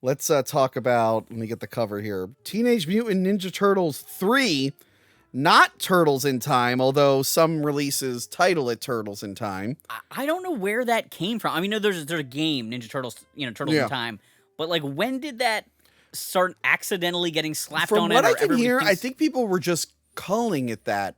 Let's talk about, let me get the cover here. Teenage Mutant Ninja Turtles 3, not Turtles in Time, although some releases title it Turtles in Time. I don't know where that came from. I mean, no, there's a game, Ninja Turtles, Turtles in Time. But, like, when did that start accidentally getting slapped on it? From what I can hear, I think people were just calling it that.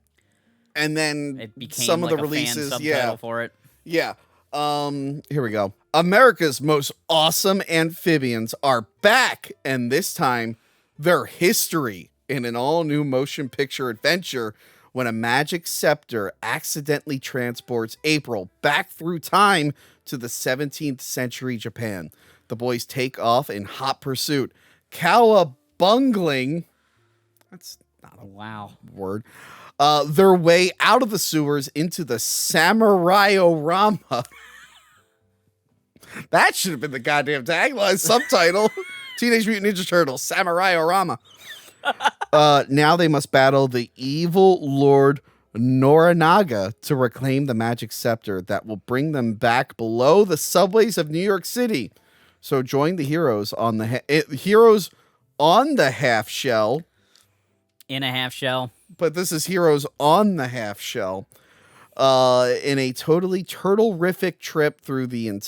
And then it became some of like the releases, a fan subtitle for it. Yeah. Here we go. America's most awesome amphibians are back, and this time their history in an all-new motion picture adventure when a magic scepter accidentally transports April back through time to the 17th century Japan. The boys take off in hot pursuit. Cowabungling, that's not a word, their way out of the sewers into the Samurai-orama. That should have been the goddamn tagline subtitle. Teenage Mutant Ninja Turtles, Samurai-orama. Now they must battle the evil Lord Norinaga to reclaim the magic scepter that will bring them back below the subways of New York City. So join the heroes on the heroes on the half shell. In a half shell. But this is heroes on the half shell. In a totally turtle-rific trip through the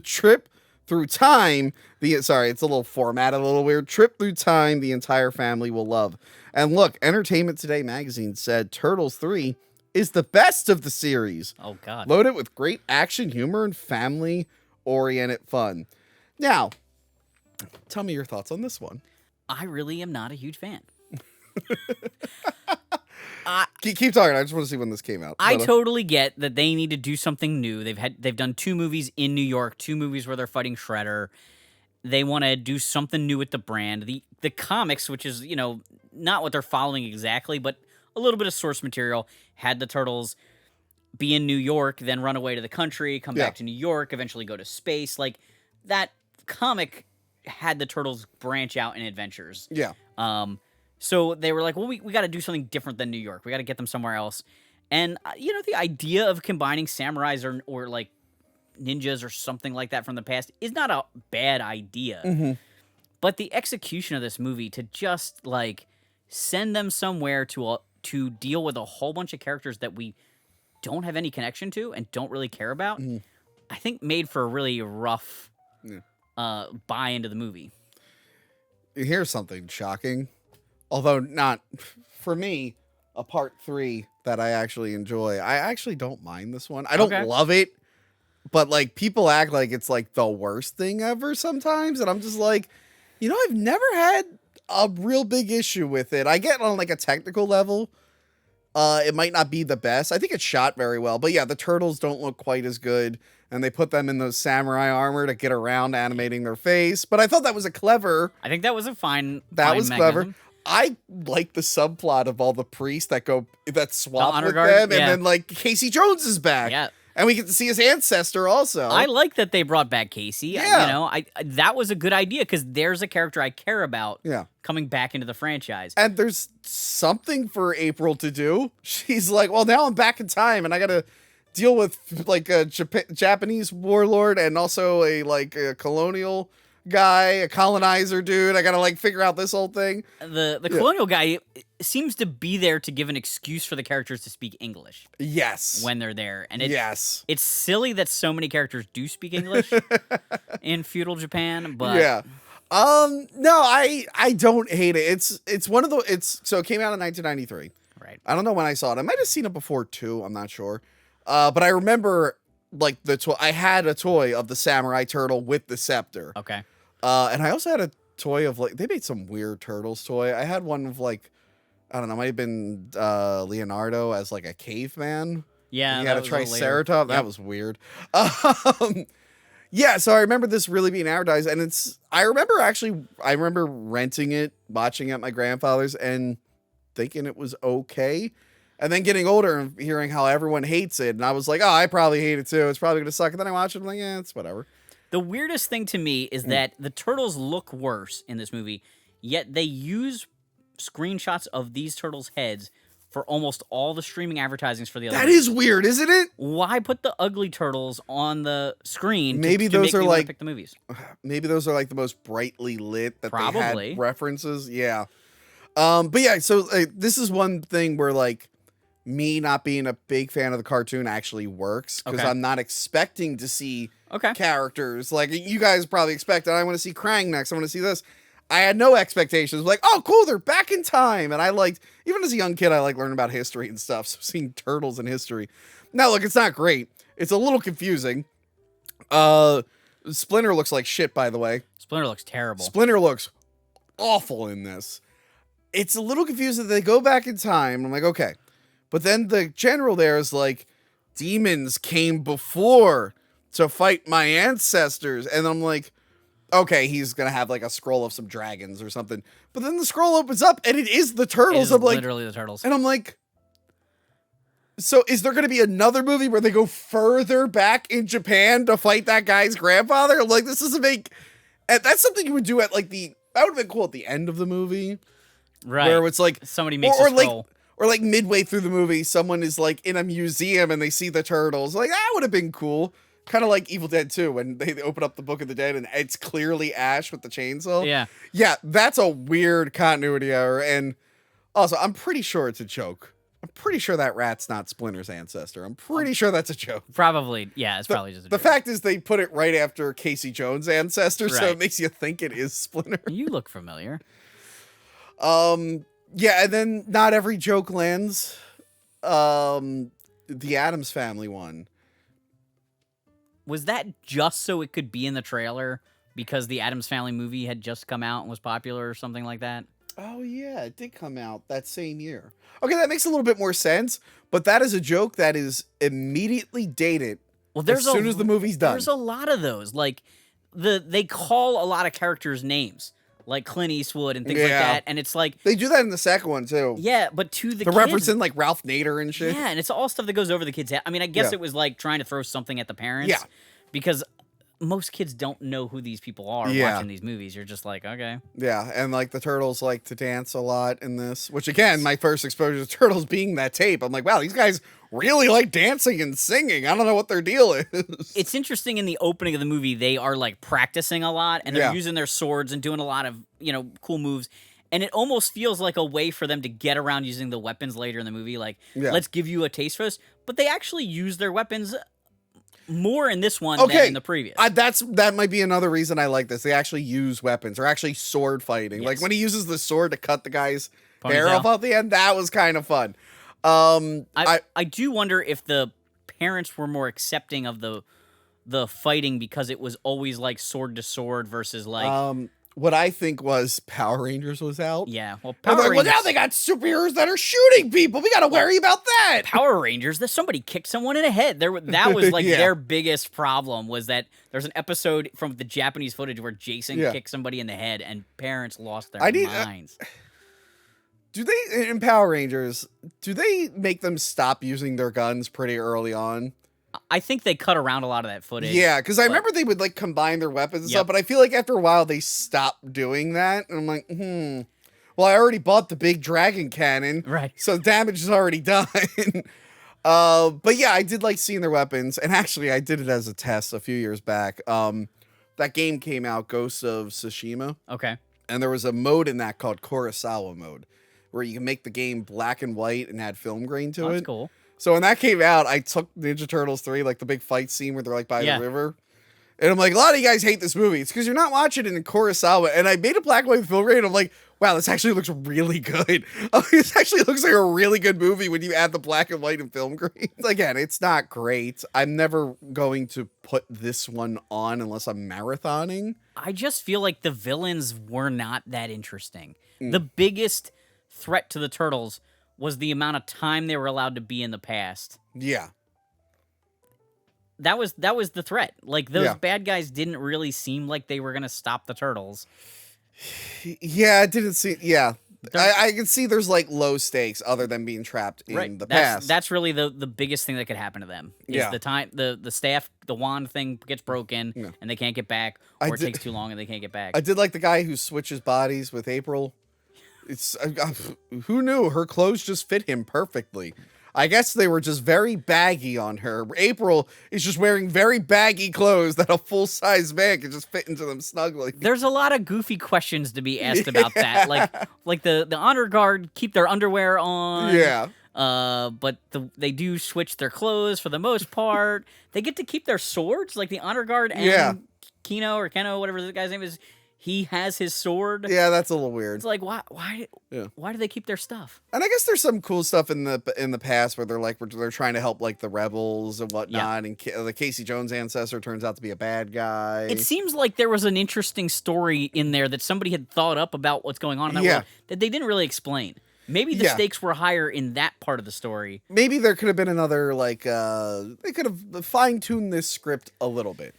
trip through time. Sorry, it's a little formatted, a little weird. Trip through time the entire family will love. And look, Entertainment Today magazine said Turtles 3 is the best of the series. Oh, God. Loaded with great action, humor, and family-oriented fun. Now, tell me your thoughts on this one. I really am not a huge fan. Keep talking. I just want to see when this came out. I totally get that they need to do something new. They've done 2 movies in New York, 2 movies where they're fighting Shredder. They want to do something new with the brand. The comics, which is, not what they're following exactly, but a little bit of source material, had the Turtles be in New York, then run away to the country, come back to New York, eventually go to space. Like, that comic had the Turtles branch out in adventures. Yeah. So they were like, well, we got to do something different than New York. We got to get them somewhere else. And, the idea of combining samurais or like ninjas or something like that from the past is not a bad idea. Mm-hmm. But the execution of this movie to just, like, send them somewhere to deal with a whole bunch of characters that we don't have any connection to and don't really care about, I think made for a really rough buy into the movie. Here's something shocking. Although not, for me, a part 3 that I actually enjoy. I actually don't mind this one. I don't love it, but, like, people act like it's, like, the worst thing ever sometimes, and I'm just like, I've never had a real big issue with it. I get on, like, a technical level, it might not be the best. I think it's shot very well, but yeah, the turtles don't look quite as good, and they put them in those samurai armor to get around animating their face, but I thought that was I think that was a fine was mechanism. Clever. I like the subplot of all the priests that swap with them, and then, like, Casey Jones is back. Yeah. And we get to see his ancestor also. I like that they brought back Casey. Yeah. That was a good idea because there's a character I care about coming back into the franchise. And there's something for April to do. She's like, well, now I'm back in time, and I got to deal with, like, a Japanese warlord and also a colonial guy, a colonizer dude. I gotta, like, figure out this whole thing. The colonial guy seems to be there to give an excuse for the characters to speak English. Yes. When they're there. And it's silly that so many characters do speak English in feudal Japan, but yeah. No, I don't hate it. It's one of the so it came out in 1993. Right. I don't know when I saw it. I might have seen it before too, I'm not sure. But I remember, like, I had a toy of the samurai turtle with the scepter. Okay. And I also had a toy of, like, they made some weird turtles toy. I had one of, like, I don't know, might have been Leonardo as, like, a caveman. Yeah. He had a triceratops. That was weird. Yeah, so I remember this really being advertised, and I remember renting it, watching it at my grandfather's, and thinking it was okay. And then getting older and hearing how everyone hates it. And I was like, oh, I probably hate it too. It's probably going to suck. And then I watch it and I'm like, yeah, it's whatever. The weirdest thing to me is that the turtles look worse in this movie, yet they use screenshots of these turtles' heads for almost all the streaming advertisings for the other That movies. is weird, isn't it? Why put the ugly turtles on the screen Maybe to those make are me wanna like pick the movies? maybe those are like the most brightly lit that they Probably. had references. Yeah. But yeah, so this is one thing where like me not being a big fan of the cartoon actually works because Okay. I'm not expecting to see Okay. characters like you guys probably expect. I want to see Krang next. I want to see this. I had no expectations. Like, oh, cool, they're back in time. And I liked, even as a young kid, I like learning about history and stuff. So seeing turtles in history. Now, look, it's not great. It's a little confusing. Splinter looks like shit, by the way. Splinter looks terrible. Splinter looks awful in this. It's a little confusing that they go back in time. I'm like, okay. But then the general there is like, demons came before to fight my ancestors. And I'm like, okay, he's going to have like a scroll of some dragons or something. But then the scroll opens up and it is the turtles. It is I'm like, literally the turtles. and I'm like, so is there going to be another movie where they go further back in Japan to fight that guy's grandfather? I'm like, this doesn't make, and that's something you would do at like that would have been cool at the end of the movie. Right. Where it's like, somebody makes a scroll. Or like midway through the movie, someone is like in a museum and they see the turtles. Like, that would have been cool. Kind of like Evil Dead 2 when they open up the Book of the Dead and it's clearly Ash with the chainsaw. Yeah. Yeah, that's a weird continuity error. And also, I'm pretty sure it's a joke. I'm pretty sure that rat's not Splinter's ancestor. I'm pretty sure that's a joke. Probably. Yeah, it's probably just a The joke. fact is they put it right after Casey Jones' ancestor, so Right. it makes you think it is Splinter. You look familiar. Yeah, and then not every joke lands. The Addams Family one. Was that just so it could be in the trailer because the Addams Family movie had just come out and was popular or something like that? Oh, yeah, it did come out that same year. Okay, that makes a little bit more sense, but that is a joke that is immediately dated Well, as soon as the movie's done. There's a lot of those. Like, they call a lot of characters names, like Clint Eastwood and things like Yeah. that, and it's like, They do that in the second one, too. yeah, but to the They're kids, referencing, like, Ralph Nader and shit. yeah, and it's all stuff that goes over the kids' head. I mean, I guess Yeah. it was like trying to throw something at the parents. Yeah. Because most kids don't know who these people are Yeah. watching these movies. You're just like, okay. Yeah, and, like, the Turtles like to dance a lot in this, which, again, my first exposure to Turtles being that tape. I'm like, wow, these guys really like dancing and singing. I don't know what their deal is. It's interesting in the opening of the movie, they are like practicing a lot and they're Yeah. using their swords and doing a lot of, cool moves. And it almost feels like a way for them to get around using the weapons later in the movie. Like, Yeah. let's give you a taste for this. But they actually use their weapons more in this one Okay, than in the previous. that might be another reason I like this. They actually use weapons. They're actually sword fighting. Like Yes. when he uses the sword to cut the guy's hair Ponytail. off at the end, that was kind of fun. I do wonder if the parents were more accepting of the fighting because it was always like sword to sword versus like what I think was Power Rangers was out. yeah. Well, And Power they're like, well, Rangers. now they got superheroes that are shooting people. We got to worry about that. Power Rangers, that somebody kicked someone in the head. That was like Yeah. their biggest problem was that there's an episode from the Japanese footage where Jason Yeah. kicked somebody in the head and parents lost their I need- minds. Do they, in Power Rangers, do they make them stop using their guns pretty early on? I think they cut around a lot of that footage. Yeah, because I but- remember they would like combine their weapons and Yep. stuff, but I feel like after a while they stopped doing that. And I'm like, well, I already bought the big dragon cannon. Right. So damage is already done. But yeah, I did like seeing their weapons. And actually, I did it as a test a few years back. That game came out, Ghosts of Tsushima. Okay. And there was a mode in that called Kurosawa mode, where you can make the game black and white and add film grain to Oh, it. that's cool. So when that came out, I took Ninja Turtles 3, like the big fight scene where they're like by Yeah. the river. And I'm like, a lot of you guys hate this movie. It's because you're not watching it in Kurosawa. And I made a black and white film grain. And I'm like, wow, this actually looks really good. This actually looks like a really good movie when you add the black and white and film grain. Again, it's not great. I'm never going to put this one on unless I'm marathoning. I just feel like the villains were not that interesting. Mm. The biggest threat to the Turtles was the amount of time they were allowed to be in the past. Yeah. That was the threat. Like those Yeah. bad guys didn't really seem like they were gonna stop the Turtles. Yeah, it didn't see. Yeah. I can see there's like low stakes other than being trapped in the past. That's really the biggest thing that could happen to them. Is Yeah. the time the staff, the wand thing gets broken Yeah. and they can't get back, I or it did- takes too long and they can't get back. I did like the guy who switches bodies with April. It's who knew her clothes just fit him perfectly. I guess they were just very baggy on her. April is just wearing very baggy clothes that a full-size man can just fit into them snugly. There's a lot of goofy questions to be asked about that. Like the honor guard keep their underwear on. Yeah. But they do switch their clothes for the most part. They get to keep their swords, like the honor guard and Keno, whatever the guy's name is. He has his sword. Yeah, that's a little weird. It's like why do they keep their stuff? And I guess there's some cool stuff in the past where they're trying to help like the rebels and whatnot. And the Casey Jones ancestor turns out to be a bad guy. It seems like there was an interesting story in there that somebody had thought up about what's going on in that world that they didn't really explain. Maybe the stakes were higher in that part of the story. Maybe there could have been another they could have fine-tuned this script a little bit.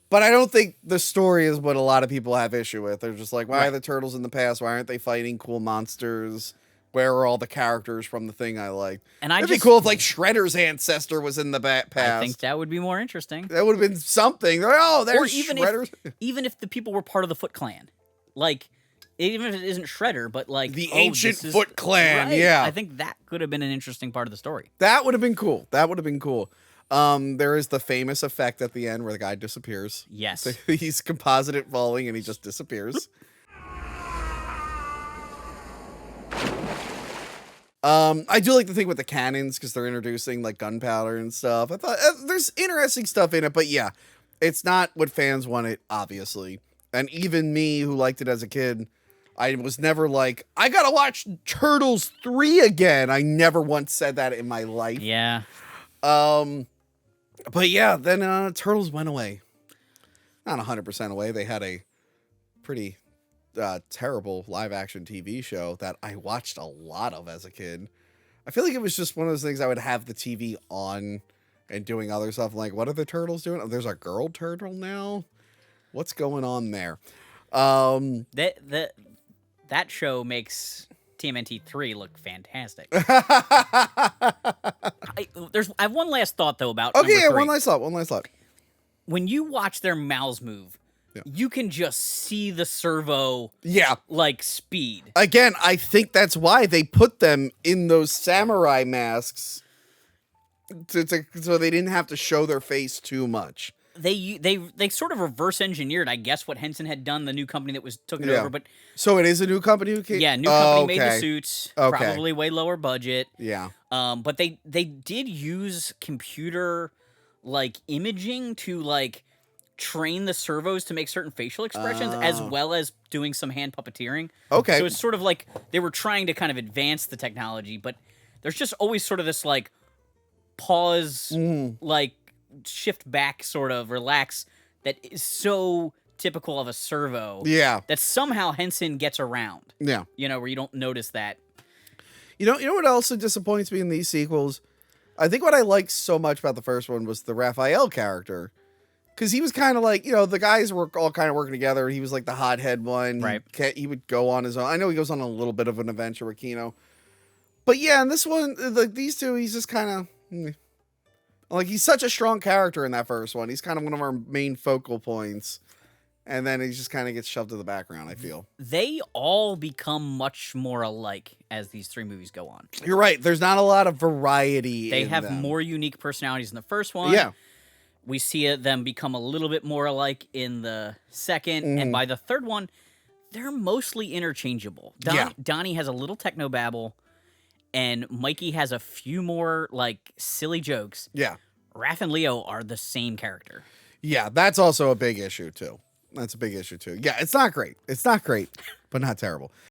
But I don't think the story is what a lot of people have issue with. They're just like, why are the turtles in the past? Why aren't they fighting cool monsters? Where are all the characters from the thing I liked? And it'd be cool if like Shredder's ancestor was in the past. I think that would be more interesting. That would have been something. They're like, oh, there's Shredder. Even if the people were part of the Foot Clan. Like, even if it isn't Shredder, but like... The ancient Foot Clan, yeah. I think that could have been an interesting part of the story. That would have been cool. That would have been cool. There is the famous effect at the end where the guy disappears. Yes. He's composited falling and he just disappears. I do like the thing with the cannons because they're introducing like gunpowder and stuff. I thought there's interesting stuff in it, but yeah, it's not what fans wanted, obviously. And even me, who liked it as a kid, I was never like, I gotta watch Turtles 3 again. I never once said that in my life. Yeah. But yeah, then Turtles went away. Not 100% away. They had a pretty terrible live-action TV show that I watched a lot of as a kid. I feel like it was just one of those things I would have the TV on and doing other stuff. Like, what are the Turtles doing? Oh, there's a girl turtle now? What's going on there? That show makes TMNT 3 look fantastic. I have one last thought though about okay, yeah, 3. one last thought. When you watch their mouths move, you can just see the servo like speed. Again, I think that's why they put them in those samurai masks so they didn't have to show their face too much. They sort of reverse engineered, I guess, what Henson had done, the new company that was took it over. But so it is a new company who came? Yeah, new company made the suits, probably way lower budget. Yeah. But they did use computer like imaging to like train the servos to make certain facial expressions as well as doing some hand puppeteering. Okay. So it's sort of like they were trying to kind of advance the technology, but there's just always sort of this like pause, like shift back, sort of relax that is so typical of a servo. Yeah. That somehow Henson gets around. Yeah. You know, where you don't notice that. You know what also disappoints me in these sequels? I think what I liked so much about the first one was the Raphael character. Because he was kind of like, the guys were all kind of working together. He was like the hothead one. Right. He would go on his own. I know he goes on a little bit of an adventure with Keno. But yeah, in this one, these two, he's just kind of... Like, he's such a strong character in that first one. He's kind of one of our main focal points. And then he just kind of gets shoved to the background, I feel. They all become much more alike as these 3 movies go on. You're right. There's not a lot of variety They in have them. more unique personalities in the first one. Yeah. We see them become a little bit more alike in the second. And by the third one, they're mostly interchangeable. Donnie has a little technobabble. And Mikey has a few more, like, silly jokes. Yeah. Raph and Leo are the same character. Yeah, that's also a big issue, too. Yeah, it's not great. It's not great, but not terrible.